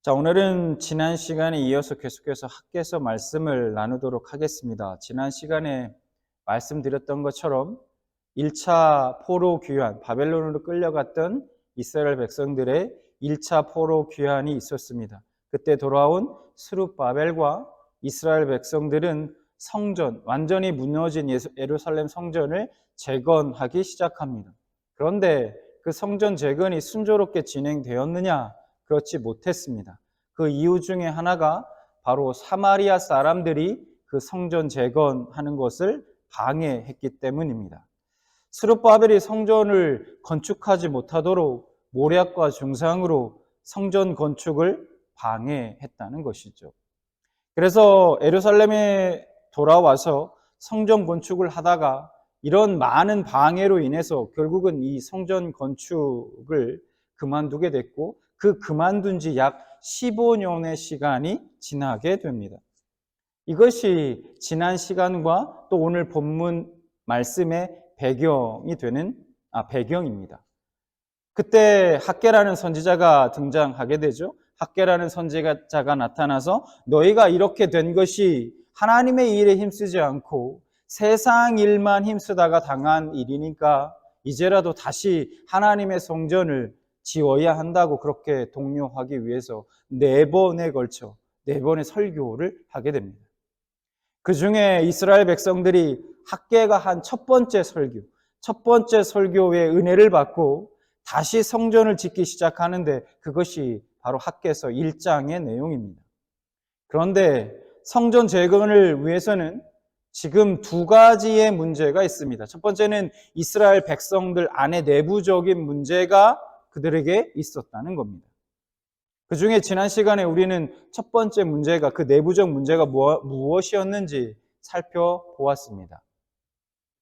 자, 오늘은 지난 시간에 이어서 계속해서 학개서 말씀을 나누도록 하겠습니다. 지난 시간에 말씀드렸던 것처럼 1차 포로 귀환, 바벨론으로 끌려갔던 이스라엘 백성들의 1차 포로 귀환이 있었습니다. 그때 돌아온 스룹바벨과 이스라엘 백성들은 성전, 완전히 무너진 예루살렘 성전을 재건하기 시작합니다. 그런데 그 성전 재건이 순조롭게 진행되었느냐? 그렇지 못했습니다. 그 이유 중에 하나가 바로 사마리아 사람들이 그 성전 재건하는 것을 방해했기 때문입니다. 스룹바벨이 성전을 건축하지 못하도록 모략과 중상으로 성전 건축을 방해했다는 것이죠. 그래서 예루살렘에 돌아와서 성전 건축을 하다가 이런 많은 방해로 인해서 결국은 이 성전 건축을 그만두게 됐고, 그 그만둔 지 약 15년의 시간이 지나게 됩니다. 이것이 지난 시간과 또 오늘 본문 말씀의 배경입니다. 그때 학개라는 선지자가 등장하게 되죠. 학개라는 선지자가 나타나서 너희가 이렇게 된 것이 하나님의 일에 힘쓰지 않고 세상 일만 힘쓰다가 당한 일이니까 이제라도 다시 하나님의 성전을 지어야 한다고 그렇게 독려하기 위해서 4번에 걸쳐 4번의 설교를 하게 됩니다. 그 중에 이스라엘 백성들이 학개가 한 첫 번째 설교의 은혜를 받고 다시 성전을 짓기 시작하는데 그것이 바로 학개서 1장의 내용입니다. 그런데 성전 재건을 위해서는 지금 2가지의 문제가 있습니다. 첫 번째는 이스라엘 백성들 안에 내부적인 문제가 그들에게 있었다는 겁니다. 그 중에 지난 시간에 우리는 첫 번째 문제가, 그 내부적 문제가 무엇이었는지 살펴보았습니다.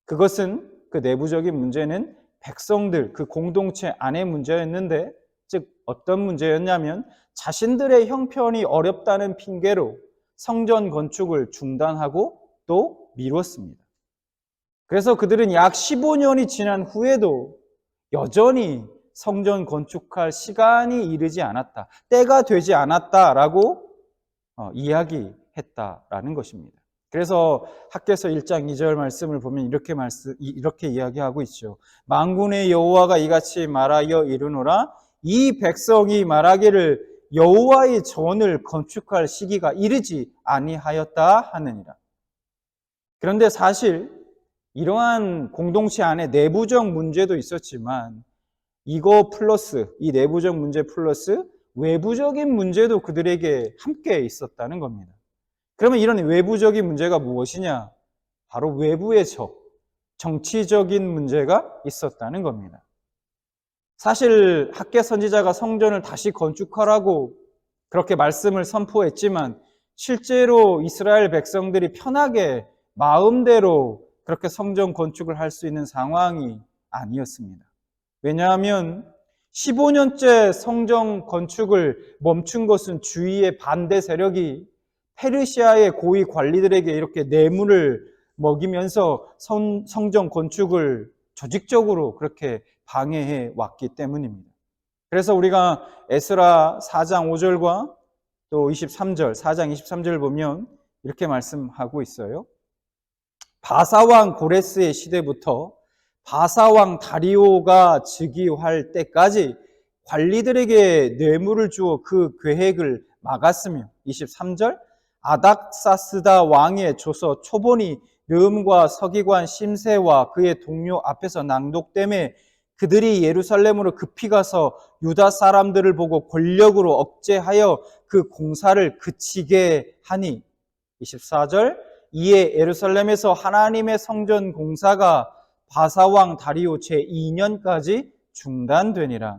그것은, 그 내부적인 문제는 백성들, 그 공동체 안의 문제였는데, 즉 어떤 문제였냐면 자신들의 형편이 어렵다는 핑계로 성전 건축을 중단하고 또 미뤘습니다. 그래서 그들은 약 15년이 지난 후에도 여전히 성전 건축할 시간이 이르지 않았다, 때가 되지 않았다라고 이야기했다라는 것입니다. 그래서 학개서 1장 2절 말씀을 보면 이렇게 이야기하고 있죠. 만군의 여호와가 이같이 말하여 이르노라, 이 백성이 말하기를 여호와의 전을 건축할 시기가 이르지 아니하였다 하느니라. 그런데 사실 이러한 공동체 안에 내부적 문제도 있었지만 이거 플러스, 이 내부적 문제 플러스 외부적인 문제도 그들에게 함께 있었다는 겁니다. 그러면 이런 외부적인 문제가 무엇이냐? 바로 외부의 정치적인 문제가 있었다는 겁니다. 사실 학개 선지자가 성전을 다시 건축하라고 그렇게 말씀을 선포했지만 실제로 이스라엘 백성들이 편하게 마음대로 그렇게 성전 건축을 할 수 있는 상황이 아니었습니다. 왜냐하면 15년째 성전 건축을 멈춘 것은 주위의 반대 세력이 페르시아의 고위 관리들에게 이렇게 뇌물을 먹이면서 성전 건축을 조직적으로 그렇게 방해해 왔기 때문입니다. 그래서 우리가 에스라 4장 5절과 또 4장 23절을 보면 이렇게 말씀하고 있어요. 바사왕 고레스의 시대부터 바사왕 다리오가 즉위할 때까지 관리들에게 뇌물을 주어 그 계획을 막았으며, 23절, 아닥사스다 왕의 조서 초본이 르음과 서기관 심세와 그의 동료 앞에서 낭독되매 그들이 예루살렘으로 급히 가서 유다 사람들을 보고 권력으로 억제하여 그 공사를 그치게 하니, 24절, 이에 예루살렘에서 하나님의 성전 공사가 바사왕 다리오 제2년까지 중단되니라.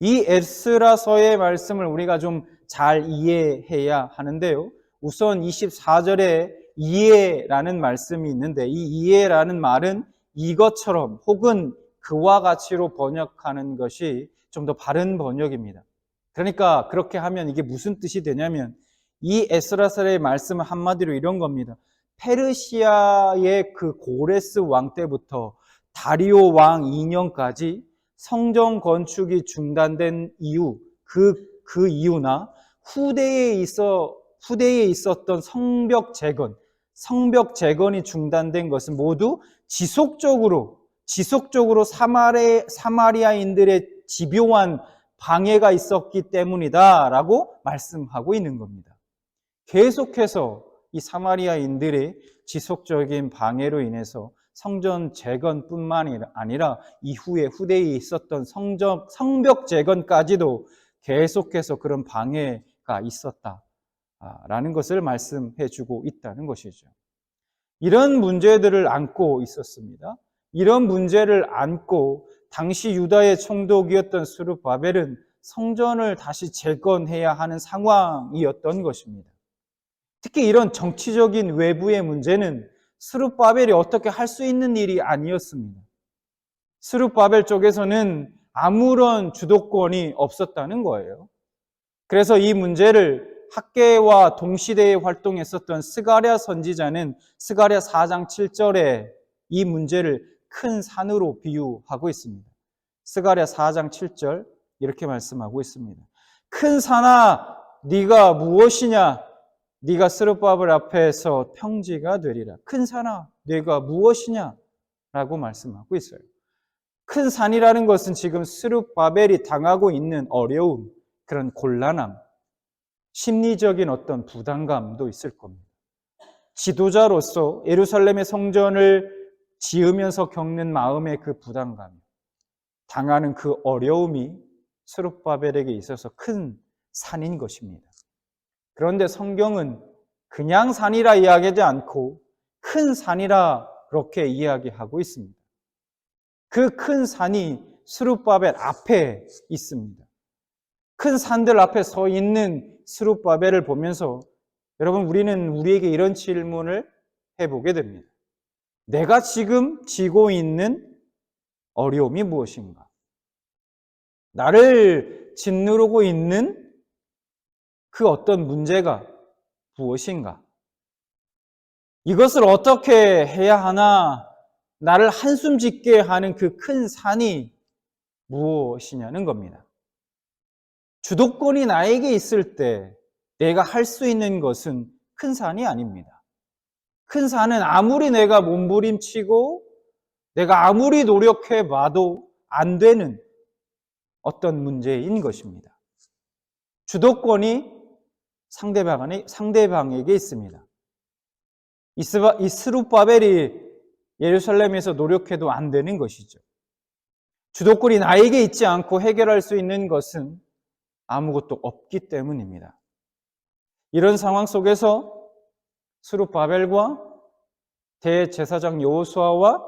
이 에스라서의 말씀을 우리가 좀 잘 이해해야 하는데요. 우선 24절에 이해라는 말씀이 있는데 이 이해라는 말은 이것처럼 혹은 그와 같이로 번역하는 것이 좀 더 바른 번역입니다. 그러니까 그렇게 하면 이게 무슨 뜻이 되냐면 이 에스라서의 말씀은 한마디로 이런 겁니다. 페르시아의 그 고레스 왕 때부터 다리오 왕 2년까지 성전 건축이 중단된 이후 그 그 이유나 후대에 있었던 성벽 재건이 중단된 것은 모두 지속적으로 사마리아인들의 집요한 방해가 있었기 때문이다라고 말씀하고 있는 겁니다. 계속해서 이 사마리아인들의 지속적인 방해로 인해서 성전 재건뿐만 아니라 후대에 있었던 성벽 재건까지도 계속해서 그런 방해가 있었다라는 것을 말씀해 주고 있다는 것이죠. 이런 문제들을 안고 있었습니다. 이런 문제를 안고 당시 유다의 총독이었던 스룹바벨은 성전을 다시 재건해야 하는 상황이었던 것입니다. 특히 이런 정치적인 외부의 문제는 스룹바벨이 어떻게 할 수 있는 일이 아니었습니다. 스룹바벨 쪽에서는 아무런 주도권이 없었다는 거예요. 그래서 이 문제를 학계와 동시대에 활동했었던 스가랴 선지자는 스가랴 4장 7절에 이 문제를 큰 산으로 비유하고 있습니다. 스가랴 4장 7절 이렇게 말씀하고 있습니다. 큰 산아 네가 무엇이냐? 네가 스룹바벨 앞에서 평지가 되리라. 큰 산아 네가 무엇이냐? 라고 말씀하고 있어요. 큰 산이라는 것은 지금 스룹바벨이 당하고 있는 어려움, 그런 곤란함, 심리적인 어떤 부담감도 있을 겁니다. 지도자로서 예루살렘의 성전을 지으면서 겪는 마음의 그 부담감, 당하는 그 어려움이 스룹바벨에게 있어서 큰 산인 것입니다. 그런데 성경은 그냥 산이라 이야기하지 않고 큰 산이라 그렇게 이야기하고 있습니다. 그 큰 산이 스룹바벨 앞에 있습니다. 큰 산들 앞에 서 있는 스룹바벨을 보면서 여러분 우리는 우리에게 이런 질문을 해보게 됩니다. 내가 지금 지고 있는 어려움이 무엇인가? 나를 짓누르고 있는 그 어떤 문제가 무엇인가? 이것을 어떻게 해야 하나? 나를 한숨 짓게 하는 그 큰 산이 무엇이냐는 겁니다. 주도권이 나에게 있을 때 내가 할 수 있는 것은 큰 산이 아닙니다. 큰 산은 아무리 내가 몸부림치고 내가 아무리 노력해봐도 안 되는 어떤 문제인 것입니다. 주도권이 상대방에게 있습니다. 이 스룹바벨이 예루살렘에서 노력해도 안 되는 것이죠. 주도권이 나에게 있지 않고 해결할 수 있는 것은 아무것도 없기 때문입니다. 이런 상황 속에서 스룹바벨과 대제사장 여호수아와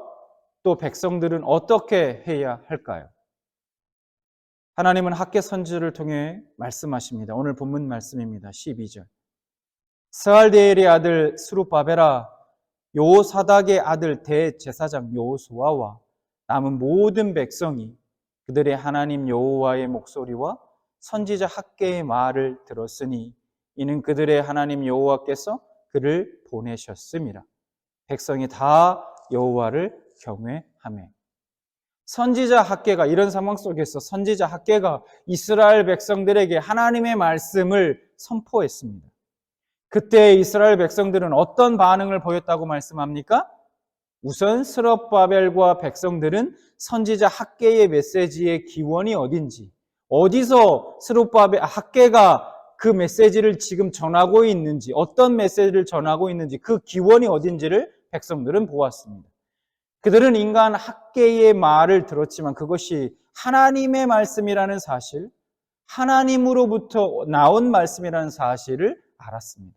또 백성들은 어떻게 해야 할까요? 하나님은 학계 선지를 통해 말씀하십니다. 오늘 본문 말씀입니다. 12절. 스알디엘의 아들 스룹바벨아, 요사닥의 아들 대제사장 여호수아와 남은 모든 백성이 그들의 하나님 여호와의 목소리와 선지자 학계의 말을 들었으니 이는 그들의 하나님 여호와께서 그를 보내셨음이라. 백성이 다 여호와를 경외하매. 선지자 학계가 이런 상황 속에서 선지자 학계가 이스라엘 백성들에게 하나님의 말씀을 선포했습니다. 그때 이스라엘 백성들은 어떤 반응을 보였다고 말씀합니까? 우선 스룹바벨과 백성들은 선지자 학계의 메시지의 기원이 어딘지, 어디서 스룹바벨 학계가 그 메시지를 지금 전하고 있는지, 어떤 메시지를 전하고 있는지 그 기원이 어딘지를 백성들은 보았습니다. 그들은 인간 학계의 말을 들었지만 그것이 하나님의 말씀이라는 사실, 하나님으로부터 나온 말씀이라는 사실을 알았습니다.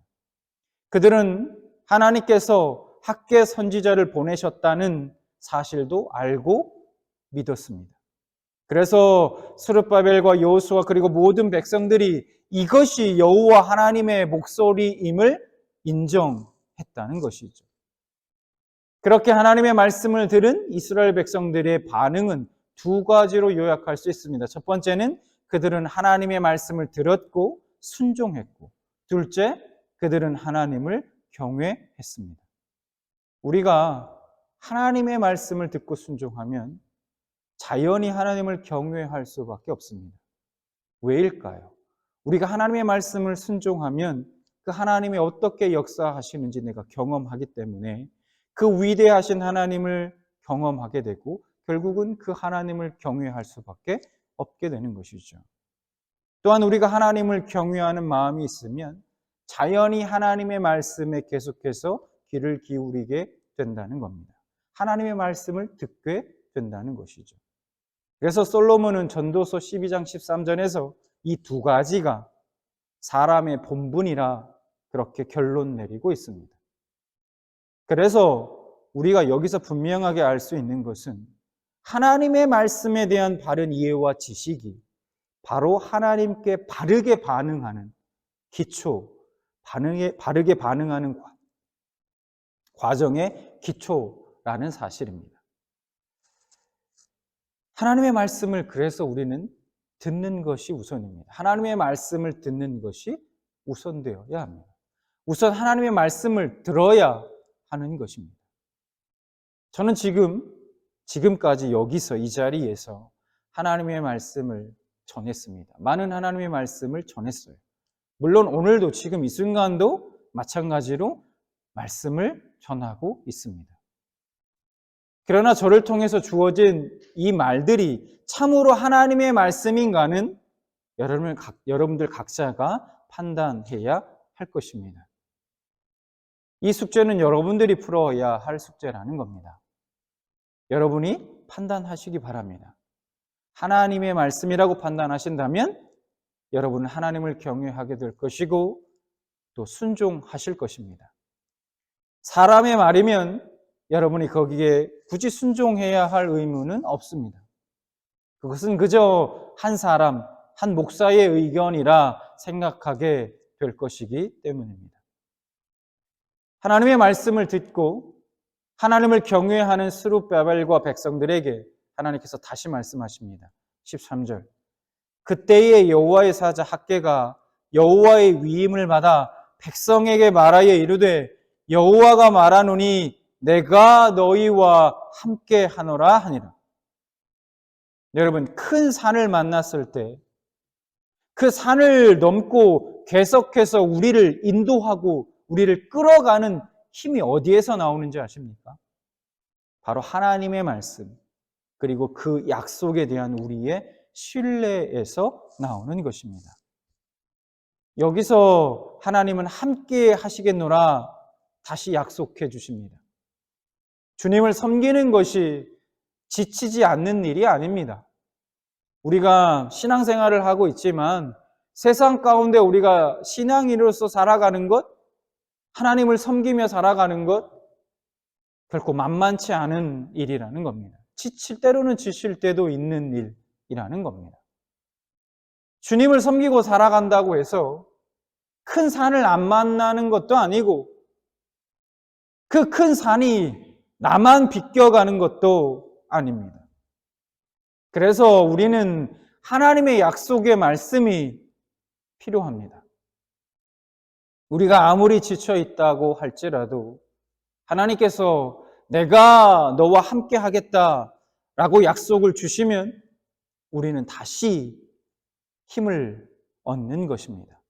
그들은 하나님께서 학계 선지자를 보내셨다는 사실도 알고 믿었습니다. 그래서 스룹바벨과 여호수아 그리고 모든 백성들이 이것이 여호와 하나님의 목소리임을 인정했다는 것이죠. 그렇게 하나님의 말씀을 들은 이스라엘 백성들의 반응은 두 가지로 요약할 수 있습니다. 첫 번째는 그들은 하나님의 말씀을 들었고 순종했고, 둘째, 그들은 하나님을 경외했습니다. 우리가 하나님의 말씀을 듣고 순종하면 자연히 하나님을 경외할 수밖에 없습니다. 왜일까요? 우리가 하나님의 말씀을 순종하면 그 하나님이 어떻게 역사하시는지 내가 경험하기 때문에 그 위대하신 하나님을 경험하게 되고 결국은 그 하나님을 경외할 수밖에 없게 되는 것이죠. 또한 우리가 하나님을 경외하는 마음이 있으면 자연히 하나님의 말씀에 계속해서 귀를 기울이게 된다는 겁니다. 하나님의 말씀을 듣게 된다는 것이죠. 그래서 솔로몬은 전도서 12장 13절에서 이 두 가지가 사람의 본분이라 그렇게 결론 내리고 있습니다. 그래서 우리가 여기서 분명하게 알 수 있는 것은 하나님의 말씀에 대한 바른 이해와 지식이 바로 하나님께 바르게 반응하는 기초, 바르게 반응하는 과정의 기초라는 사실입니다. 하나님의 말씀을 그래서 우리는 듣는 것이 우선입니다. 하나님의 말씀을 듣는 것이 우선되어야 합니다. 우선 하나님의 말씀을 들어야 하는 것입니다. 저는 지금까지 여기서 이 자리에서 하나님의 말씀을 전했습니다. 많은 하나님의 말씀을 전했어요. 물론 오늘도 지금 이 순간도 마찬가지로 말씀을 전하고 있습니다. 그러나 저를 통해서 주어진 이 말들이 참으로 하나님의 말씀인가는 여러분들 각자가 판단해야 할 것입니다. 이 숙제는 여러분들이 풀어야 할 숙제라는 겁니다. 여러분이 판단하시기 바랍니다. 하나님의 말씀이라고 판단하신다면 여러분은 하나님을 경외하게 될 것이고 또 순종하실 것입니다. 사람의 말이면 여러분이 거기에 굳이 순종해야 할 의무는 없습니다. 그것은 그저 한 사람, 한 목사의 의견이라 생각하게 될 것이기 때문입니다. 하나님의 말씀을 듣고 하나님을 경외하는 스룹바벨과 백성들에게 하나님께서 다시 말씀하십니다. 13절. 그때의 여호와의 사자 학개가 여호와의 위임을 받아 백성에게 말하여 이르되 여호와가 말하노니 내가 너희와 함께 하노라 하니라. 여러분, 큰 산을 만났을 때 그 산을 넘고 계속해서 우리를 인도하고 우리를 끌어가는 힘이 어디에서 나오는지 아십니까? 바로 하나님의 말씀, 그리고 그 약속에 대한 우리의 신뢰에서 나오는 것입니다. 여기서 하나님은 함께 하시겠노라 다시 약속해 주십니다. 주님을 섬기는 것이 지치지 않는 일이 아닙니다. 우리가 신앙생활을 하고 있지만 세상 가운데 우리가 신앙인으로서 살아가는 것, 하나님을 섬기며 살아가는 것 결코 만만치 않은 일이라는 겁니다. 지칠 때로는 지칠 때도 있는 일이라는 겁니다. 주님을 섬기고 살아간다고 해서 큰 산을 안 만나는 것도 아니고 그 큰 산이 나만 비껴가는 것도 아닙니다. 그래서 우리는 하나님의 약속의 말씀이 필요합니다. 우리가 아무리 지쳐 있다고 할지라도 하나님께서 내가 너와 함께 하겠다라고 약속을 주시면 우리는 다시 힘을 얻는 것입니다.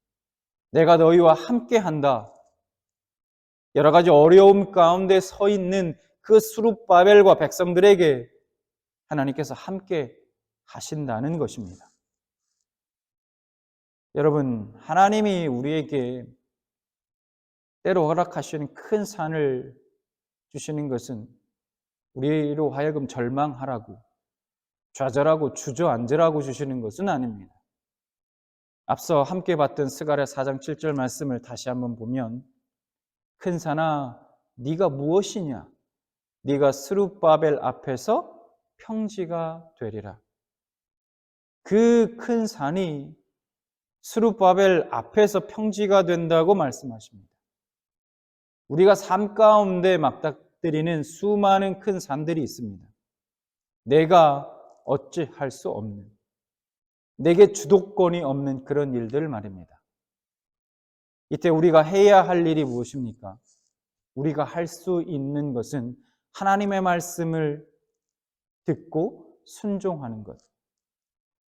내가 너희와 함께 한다. 여러 가지 어려움 가운데 서 있는 그 스룹바벨과 백성들에게 하나님께서 함께 하신다는 것입니다. 여러분, 하나님이 우리에게 때로 허락하시는 큰 산을 주시는 것은 우리로 하여금 절망하라고, 좌절하고 주저앉으라고 주시는 것은 아닙니다. 앞서 함께 봤던 스가랴 4장 7절 말씀을 다시 한번 보면 큰 산아 네가 무엇이냐? 네가 스룹바벨 앞에서 평지가 되리라. 그 큰 산이 스룹바벨 앞에서 평지가 된다고 말씀하십니다. 우리가 삶 가운데 맞닥뜨리는 수많은 큰 산들이 있습니다. 내가 어찌할 수 없는, 내게 주도권이 없는 그런 일들 말입니다. 이때 우리가 해야 할 일이 무엇입니까? 우리가 할 수 있는 것은 하나님의 말씀을 듣고 순종하는 것.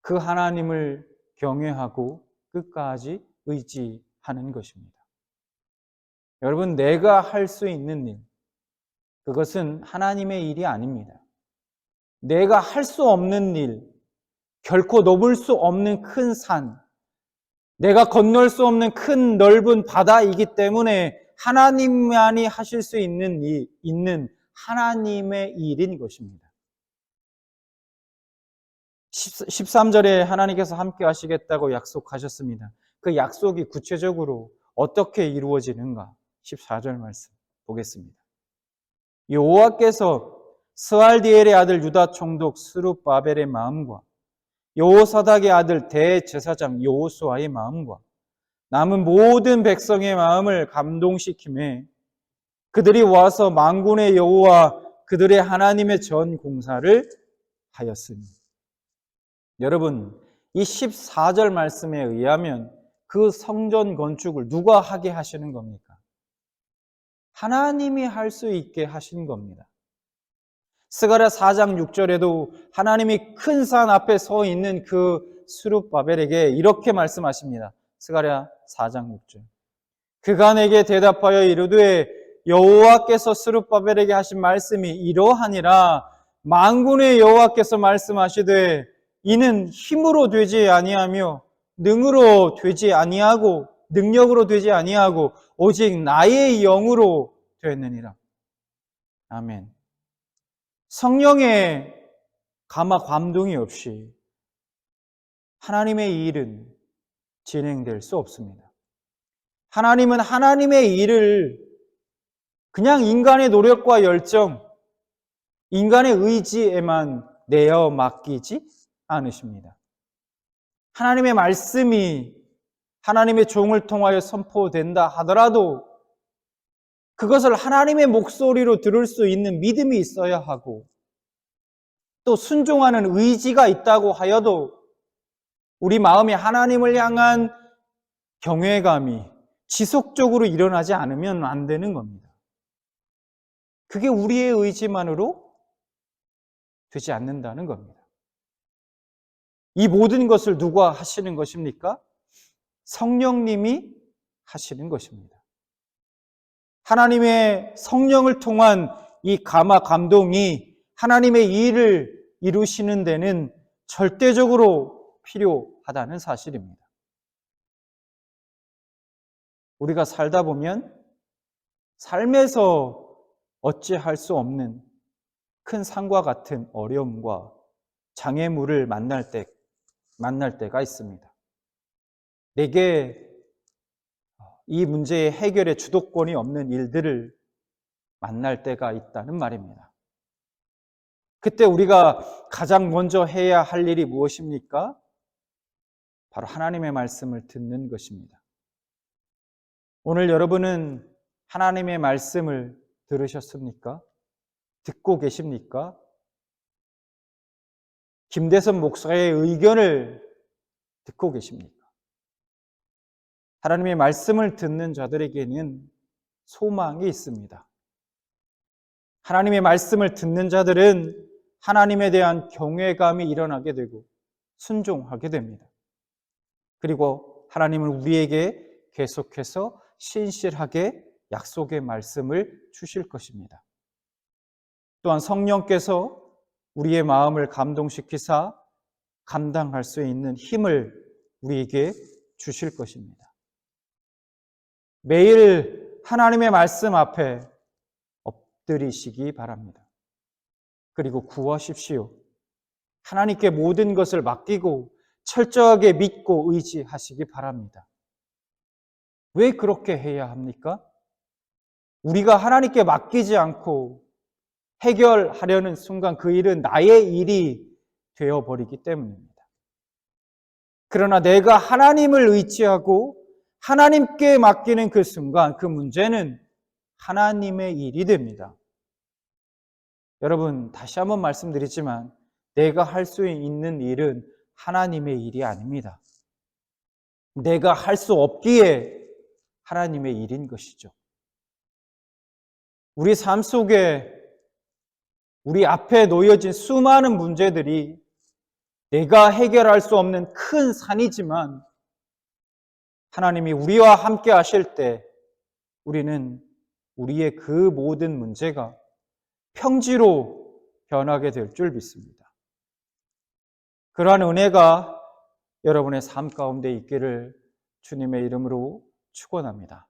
그 하나님을 경외하고 끝까지 의지하는 것입니다. 여러분, 내가 할 수 있는 일, 그것은 하나님의 일이 아닙니다. 내가 할 수 없는 일, 결코 넘을 수 없는 큰 산, 내가 건널 수 없는 큰 넓은 바다이기 때문에 하나님만이 하실 수 있는 하나님의 일인 것입니다. 13절에 하나님께서 함께 하시겠다고 약속하셨습니다. 그 약속이 구체적으로 어떻게 이루어지는가? 14절 말씀 보겠습니다. 여호와께서 스알디엘의 아들 유다 총독 스룹바벨의 마음과 여호사닥의 아들 대제사장 여호수아의 마음과 남은 모든 백성의 마음을 감동시키매 그들이 와서 만군의 여호와 그들의 하나님의 전 공사를 하였으니. 여러분, 이 14절 말씀에 의하면 그 성전 건축을 누가 하게 하시는 겁니까? 하나님이 할 수 있게 하신 겁니다. 스가랴 4장 6절에도 하나님이 큰 산 앞에 서 있는 그 스룹바벨에게 이렇게 말씀하십니다. 스가랴 4장 6절. 그가 내게 대답하여 이르되 여호와께서 스룹바벨에게 하신 말씀이 이러하니라. 만군의 여호와께서 말씀하시되 이는 힘으로 되지 아니하며 능으로 되지 아니하고 능력으로 되지 아니하고 오직 나의 영으로 되느니라. 아멘. 성령의 감화 감동이 없이 하나님의 일은 진행될 수 없습니다. 하나님은 하나님의 일을 그냥 인간의 노력과 열정, 인간의 의지에만 내어 맡기지 않으십니다. 하나님의 말씀이 하나님의 종을 통하여 선포된다 하더라도 그것을 하나님의 목소리로 들을 수 있는 믿음이 있어야 하고 또 순종하는 의지가 있다고 하여도 우리 마음이 하나님을 향한 경외감이 지속적으로 일어나지 않으면 안 되는 겁니다. 그게 우리의 의지만으로 되지 않는다는 겁니다. 이 모든 것을 누가 하시는 것입니까? 성령님이 하시는 것입니다. 하나님의 성령을 통한 이 감화 감동이 하나님의 일을 이루시는 데는 절대적으로 필요하다는 사실입니다. 우리가 살다 보면 삶에서 어찌할 수 없는 큰 산과 같은 어려움과 장애물을 만날 때가 있습니다. 내게 이 문제의 해결의 주도권이 없는 일들을 만날 때가 있다는 말입니다. 그때 우리가 가장 먼저 해야 할 일이 무엇입니까? 바로 하나님의 말씀을 듣는 것입니다. 오늘 여러분은 하나님의 말씀을 들으셨습니까? 듣고 계십니까? 김대선 목사의 의견을 듣고 계십니까? 하나님의 말씀을 듣는 자들에게는 소망이 있습니다. 하나님의 말씀을 듣는 자들은 하나님에 대한 경외감이 일어나게 되고 순종하게 됩니다. 그리고 하나님은 우리에게 계속해서 신실하게 약속의 말씀을 주실 것입니다. 또한 성령께서 우리의 마음을 감동시키사 감당할 수 있는 힘을 우리에게 주실 것입니다. 매일 하나님의 말씀 앞에 엎드리시기 바랍니다. 그리고 구하십시오. 하나님께 모든 것을 맡기고 철저하게 믿고 의지하시기 바랍니다. 왜 그렇게 해야 합니까? 우리가 하나님께 맡기지 않고 해결하려는 순간 그 일은 나의 일이 되어버리기 때문입니다. 그러나 내가 하나님을 의지하고 하나님께 맡기는 그 순간 그 문제는 하나님의 일이 됩니다. 여러분, 다시 한번 말씀드리지만 내가 할 수 있는 일은 하나님의 일이 아닙니다. 내가 할 수 없기에 하나님의 일인 것이죠. 우리 삶 속에 우리 앞에 놓여진 수많은 문제들이 내가 해결할 수 없는 큰 산이지만 하나님이 우리와 함께 하실 때 우리는 우리의 그 모든 문제가 평지로 변하게 될 줄 믿습니다. 그러한 은혜가 여러분의 삶 가운데 있기를 주님의 이름으로 축원합니다.